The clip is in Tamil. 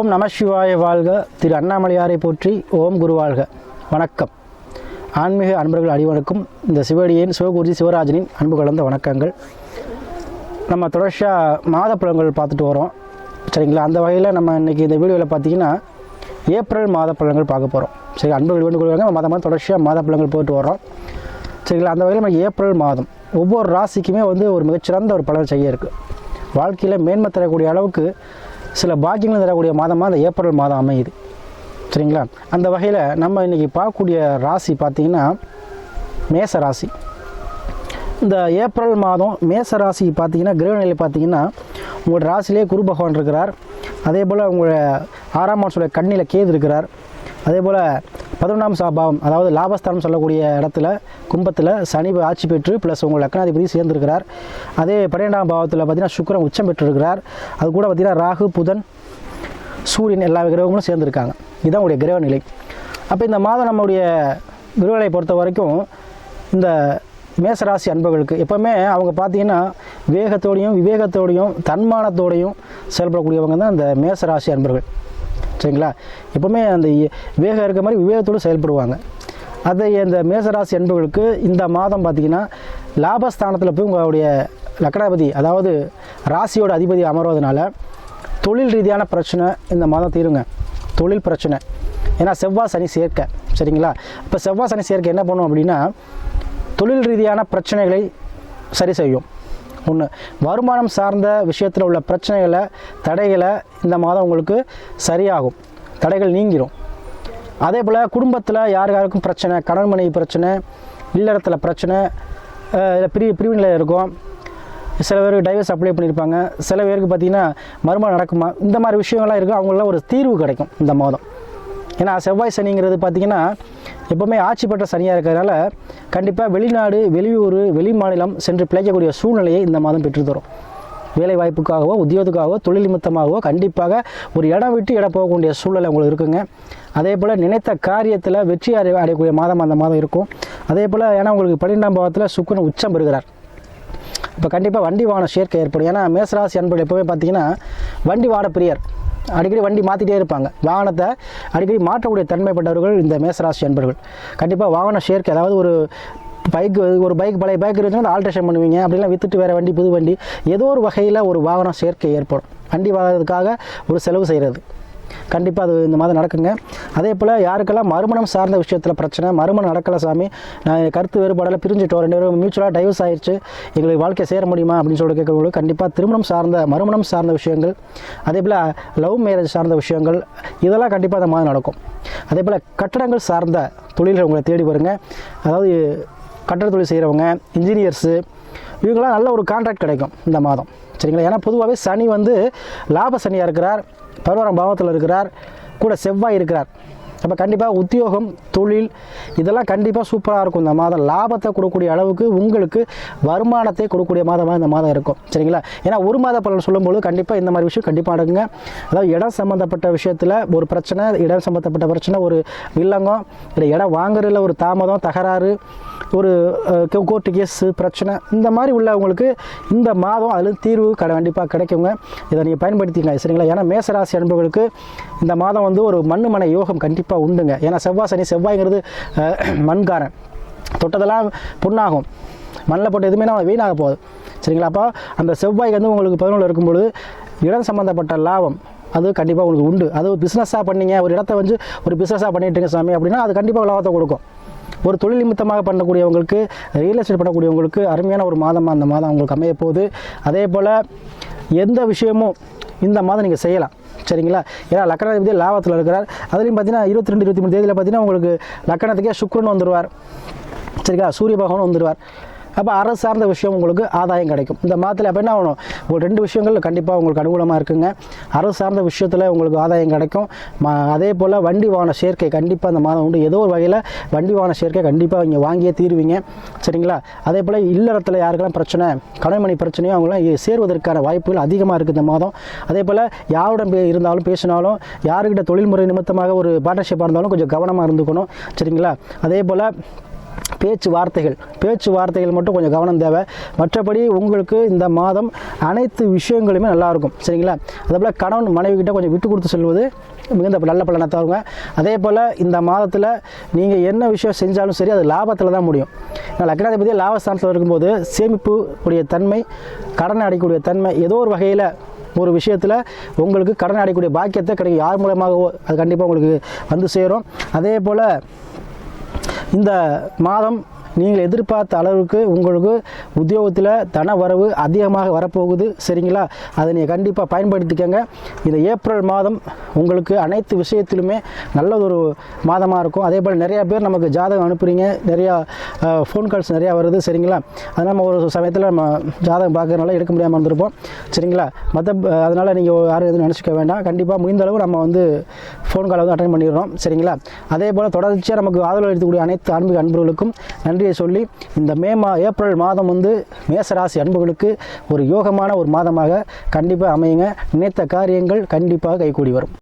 ஓம் நம சிவாய வாழ்க. திரு அண்ணாமலையாரை போற்றி. ஓம் குரு வாழ்க. வணக்கம். ஆன்மீக அன்பர்கள் அடிவணக்கும். இந்த சிவடியின் சிவகுருஜி சிவராஜனின் அன்பு கலந்த வணக்கங்கள். நம்ம தொடர்ச்சியாக மாத பலன்கள் பார்த்துட்டு வரோம், சரிங்களா? அந்த வகையில் நம்ம இன்றைக்கி இந்த வீடியோவில் பார்த்திங்கன்னா ஏப்ரல் மாத பலன்கள் பார்க்க போகிறோம். சரி, அன்பர்கள் வேண்டு கொள்வாங்க. மாதமாக தொடர்ச்சியாக மாத பலன்கள் போயிட்டு வரோம், சரிங்களா? அந்த வகையில் நம்ம ஏப்ரல் மாதம் ஒவ்வொரு ராசிக்குமே ஒரு மிகச்சிறந்த ஒரு பலன் செய்ய இருக்குது. வாழ்க்கையில் மேன்மை தரக்கூடிய அளவுக்கு சில பாக்கியங்கள் தரக்கூடிய மாதமாக அந்த ஏப்ரல் மாதம் அமையுது, சரிங்களா? அந்த வகையில் நம்ம இன்றைக்கி பார்க்கக்கூடிய ராசி பார்த்திங்கன்னா மேச ராசி. இந்த ஏப்ரல் மாதம் மேச ராசி பார்த்திங்கன்னா கிரகநிலை பார்த்திங்கன்னா உங்களோட ராசியிலே குரு பகவான் இருக்கிறார். அதே போல் உங்களோட 6ஆம் மாதத்துடைய கண்ணியில் கேது இருக்கிறார். அதே போல் 11ஆம் பாவம், அதாவது லாபஸ்தானம் சொல்லக்கூடிய இடத்துல கும்பத்தில் சனி ஆட்சி பெற்று ப்ளஸ் உங்கள் லக்னாதிபதி சேர்ந்துருக்கிறார். அதே 12ஆம் பாவத்தில் பார்த்திங்கன்னா சுக்கிரன் உச்சம் பெற்றிருக்கிறார். அது கூட பார்த்திங்கன்னா ராகு, புதன், சூரியன் எல்லா கிரகங்களும் சேர்ந்துருக்காங்க. இதுதான் உங்களுடைய கிரக நிலை. அப்போ இந்த மாதம் நம்முடைய கிரகநிலை பொறுத்த வரைக்கும் இந்த மேசராசி அன்பர்களுக்கு எப்போவுமே அவங்க பார்த்திங்கன்னா வேகத்தோடையும் விவேகத்தோடையும் தன்மானத்தோடையும் செயல்படக்கூடியவங்க தான் அந்த மேசராசி அன்பர்கள், சரிங்களா? எப்போவுமே அந்த வேகம் இருக்கிற மாதிரி விவேகத்தோடு செயல்படுவாங்க. அதை இந்த மேசராசி அன்பர்களுக்கு இந்த மாதம் பார்த்திங்கன்னா லாபஸ்தானத்தில் போய் உங்களுடைய லக்னாதிபதி, அதாவது ராசியோட அதிபதி அமர்வதனால தொழில் ரீதியான பிரச்சனை இந்த மாதம் தீருங்க. தொழில் பிரச்சனை, ஏன்னா செவ்வாய் சனி சேர்க்கை, சரிங்களா? இப்போ செவ்வாய் சனி சேர்க்கை என்ன பண்ணும் அப்படின்னா தொழில் ரீதியான பிரச்சனைகளை சரி செய்யும். ஒன்று, வருமானம் சார்ந்த விஷயத்தில் உள்ள பிரச்சனைகளை, தடைகளை இந்த மாதம் உங்களுக்கு சரியாகும், தடைகள் நீங்கிடும். அதே போல் குடும்பத்தில் யாருக்கும் பிரச்சனை, கணவன் மனைவி பிரச்சனை, இல்லறத்தில் பிரச்சனை, பிரிவினையில் இருக்கும். சில பேருக்கு டைவர்ஸ் அப்ளை பண்ணியிருப்பாங்க. சில பேருக்கு பார்த்திங்கன்னா மறுமணம் நடக்குமா, இந்த மாதிரி விஷயங்கள்லாம் இருக்குது. அவங்களாம் ஒரு தீர்வு கிடைக்கும் இந்த மாதம். ஏன்னா செவ்வாய் சனிங்கிறது பார்த்திங்கன்னா எப்போவுமே ஆட்சி பெற்ற சனியாக இருக்கிறதுனால கண்டிப்பாக வெளிநாடு, வெளியூர், வெளி மாநிலம் சென்று பிழைக்கக்கூடிய சூழ்நிலையை இந்த மாதம் பெற்றுத்தரும். வேலை வாய்ப்புக்காகவோ, உத்தியோகத்துக்காகவோ, தொழில் நிமித்தமாகவோ கண்டிப்பாக ஒரு இடம் விட்டு இடம் போகக்கூடிய சூழ்நிலை உங்களுக்கு இருக்குங்க. அதே போல் நினைத்த காரியத்தில் வெற்றி அடையக்கூடிய மாதம் அந்த மாதம் இருக்கும். அதே போல் ஏன்னா உங்களுக்கு 12ஆம் பாவத்தில் சுக்கிரன் உச்சம் பெறுகிறார். இப்போ கண்டிப்பாக வண்டி வாகன சேர்க்கை ஏற்படும். ஏன்னா மேசராசி அன்பர்கள் எப்போவுமே பார்த்திங்கன்னா வண்டி வாட பிரியர், அடிக்கடி வண்டி மாற்றிட்டே இருப்பாங்க. வாகனத்தை அடிக்கடி மாற்றக்கூடிய தன்மைப்பட்டவர்கள் இந்த மேசராசி அன்பர்கள். கண்டிப்பாக வாகன சேர்க்கை, அதாவது ஒரு பைக் பழைய பைக் இருந்துச்சுன்னா ஆல்ட்ரேஷன் பண்ணுவீங்க, அப்படிலாம் விற்றுட்டு வேறு வண்டி, புது வண்டி, ஏதோ ஒரு வகையில் ஒரு வாகன சேர்க்கை ஏற்படும். வண்டி வாங்குறதுக்காக ஒரு செலவு செய்கிறது கண்டிப்பாக அது இந்த மாதம் நடக்குங்க. அதே போல் யாருக்கெல்லாம் மறுமணம் சார்ந்த விஷயத்தில் பிரச்சனை, மறுமணம் நடக்கலை சாமி, நான் கருத்து வேறுபாடில் பிரிஞ்சுட்டோம், 2 பேரும் மியூச்சுவலாக டைவர்ஸ் ஆயிடுச்சு, எங்களுக்கு வாழ்க்கை சேர முடியுமா அப்படின்னு சொல்லிட்டு கேட்குறவங்களுக்கு கண்டிப்பாக மறுமணம் சார்ந்த விஷயங்கள், அதே போல் லவ் மேரேஜ் சார்ந்த விஷயங்கள், இதெல்லாம் கண்டிப்பாக அந்த மாதம் நடக்கும். அதே போல் கட்டடங்கள் சார்ந்த தொழில்கள் உங்களை தேடி வருங்க. அதாவது கட்டட தொழில் செய்கிறவங்க, இன்ஜினியர்ஸு, இவங்களாம் நல்ல ஒரு கான்ட்ராக்ட் கிடைக்கும் இந்த மாதம், சரிங்களா? ஏன்னா பொதுவாகவே சனி லாப சனியாக இருக்கிறார், 11ஆம் பாவத்தில் இருக்கிறார், கூட செவ்வாய் இருக்கிறார். அப்போ கண்டிப்பாக உத்தியோகம், தொழில் இதெல்லாம் கண்டிப்பாக சூப்பராக இருக்கும் இந்த மாதம். லாபத்தை கொடுக்கக்கூடிய அளவுக்கு உங்களுக்கு வருமானத்தை கொடுக்கக்கூடிய மாதமாக இந்த மாதம் இருக்கும், சரிங்களா? ஏன்னா ஒரு மாத பலன் சொல்லும்போது கண்டிப்பாக இந்த மாதிரி விஷயம் கண்டிப்பாக நடக்குங்க. அதாவது இடம் சம்மந்தப்பட்ட விஷயத்தில் ஒரு பிரச்சனை, இடம் சம்மந்தப்பட்ட பிரச்சனை, ஒரு வில்லங்கம், இல்லை இடம் வாங்குறதுல ஒரு தாமதம், தகராறு, ஒரு கோர்ட்டு கேஸு பிரச்சனை, இந்த மாதிரி உள்ளவங்களுக்கு இந்த மாதம் அதில் தீர்வு கண்டிப்பாக கிடைக்குங்க. இதை நீங்கள் பயன்படுத்திக்கலாம், சரிங்களா? ஏன்னா மேசராசி அன்பர்களுக்கு இந்த மாதம் ஒரு மண்ணு மனை யோகம் கண்டிப்பாக உண்டுங்க. ஏன்னா செவ்வாய்ங்கிறது மண்காரன், தொட்டதெல்லாம் பொண்ணாகும், மண்ணில் போட்டு எதுவுமே நம்ம வீணாக போகுது, சரிங்களா? அப்போ அந்த செவ்வாய் உங்களுக்கு 11 இருக்கும்பொழுது இடம் சம்மந்தப்பட்ட லாபம் அது கண்டிப்பாக உங்களுக்கு உண்டு. அது ஒரு பிஸ்னஸாக பண்ணிங்க, ஒரு இடத்த ஒரு பிஸ்னஸாக பண்ணிட்டுங்க சாமி அப்படின்னா அது கண்டிப்பாக லாபத்தை கொடுக்கும். ஒரு தொழில் நிமித்தமாக பண்ணக்கூடியவங்களுக்கு, ரியல் எஸ்டேட் பண்ணக்கூடியவங்களுக்கு அருமையான ஒரு மாதமாக அந்த மாதம் உங்களுக்கு அமைய போகுது. அதே போல் எந்த விஷயமும் இந்த மாதம் நீங்கள் செய்யலாம், சரிங்களா? ஏன்னா லக்னாதிபதி லாபத்தில் இருக்கிறார். அதுலேயும் பார்த்தீங்கன்னா 22, 23 தேதியில் பார்த்தீங்கன்னா உங்களுக்கு லக்னத்துக்கே சுக்கிரன் வந்துடுவார், சரிங்களா? சூரிய பகவான் வந்துடுவார். அப்போ அரசு சார்ந்த விஷயம் உங்களுக்கு ஆதாயம் கிடைக்கும் இந்த மாதத்தில். அப்போ என்ன ஆகணும், ஒரு 2 விஷயங்கள் கண்டிப்பாக உங்களுக்கு அனுகூலமாக இருக்குங்க. அரசு சார்ந்த விஷயத்தில் உங்களுக்கு ஆதாயம் கிடைக்கும். அதே போல் வண்டி வாகன சேர்க்கை கண்டிப்பாக அந்த மாதம் உண்டு. ஏதோ ஒரு வகையில் வண்டி வாகன சேர்க்கை கண்டிப்பாக இங்கே வாங்கியே தீருவீங்க, சரிங்களா? அதே போல் இல்லறத்தில் யாருக்கெல்லாம் பிரச்சனை, கணவன் பிரச்சனையும் அவங்களாம் சேர்வதற்கான வாய்ப்புகள் அதிகமாக இருக்குது இந்த மாதம். அதே போல் யாருடன் இருந்தாலும் பேசினாலும், யாருக்கிட்ட தொழில்முறை நிமித்தமாக ஒரு பார்ட்னர்ஷிப்பாக இருந்தாலும் கொஞ்சம் கவனமாக இருந்துக்கணும், சரிங்களா? அதே போல் பேச்சுவார்த்தைகள் மட்டும் கொஞ்சம் கவனம் தேவை. மற்றபடி உங்களுக்கு இந்த மாதம் அனைத்து விஷயங்களுமே நல்லாயிருக்கும். சரிங்களா? அதேபோல் கணவன் மனைவிக்கிட்ட கொஞ்சம் விட்டு கொடுத்து செல்வது மிகுந்த நல்ல பலனை தருங்க. அதே போல் இந்த மாதத்தில் நீங்கள் என்ன விஷயம் செஞ்சாலும் சரி அது லாபத்தில் தான் முடியும். லக்னாதிபதி லாபஸ்தானத்தில் இருக்கும்போது சேமிப்பு உடைய தன்மை, கடன் அடைக்கக்கூடிய தன்மை, ஏதோ ஒரு வகையில் ஒரு விஷயத்தில் உங்களுக்கு கடன் அடைக்கக்கூடிய பாக்கியத்தை கிடைக்கும். யார் மூலமாகவோ அது கண்டிப்பாக உங்களுக்கு வந்து சேரும். அதே போல் இந்த மாதம் நீங்கள் எதிர்பார்த்த அளவுக்கு உங்களுக்கு உத்தியோகத்தில் தன வரவு அதிகமாக வரப்போகுது. சரிங்களா? அதை நீங்கள் கண்டிப்பாக பயன்படுத்திக்கங்க. இந்த ஏப்ரல் மாதம் உங்களுக்கு அனைத்து விஷயத்திலுமே நல்லதொரு மாதமாக இருக்கும். அதே போல் நிறையா பேர் நமக்கு ஜாதகம் அனுப்புகிறீங்க, நிறையா ஃபோன் கால்ஸ் நிறையா வருது. சரிங்களா? அதனால் நம்ம ஒரு சமயத்தில் நம்ம ஜாதகம் பார்க்கறதுனால எடுக்க முடியாமல் இருந்திருப்போம். சரிங்களா? அதனால் நீங்கள் யாரும் எதுவும் நினச்சிக்க வேண்டாம். கண்டிப்பாக முடிந்த அளவு நம்ம வந்து ஃபோன் காலை வந்து அட்டென்ட் பண்ணிடுறோம். சரிங்களா? அதே போல் தொடர்ச்சியாக நமக்கு ஆதரவு அளிக்கக்கூடிய அனைத்து ஆன்மீக அன்பர்களுக்கும் நன்றியை சொல்லி இந்த ஏப்ரல் மாதம் வந்து மேசராசி அன்புகளுக்கு ஒரு யோகமான ஒரு மாதமாக கண்டிப்பாக அமையுங்க. நினைத்த காரியங்கள் கண்டிப்பாக கைகூடி வரும்.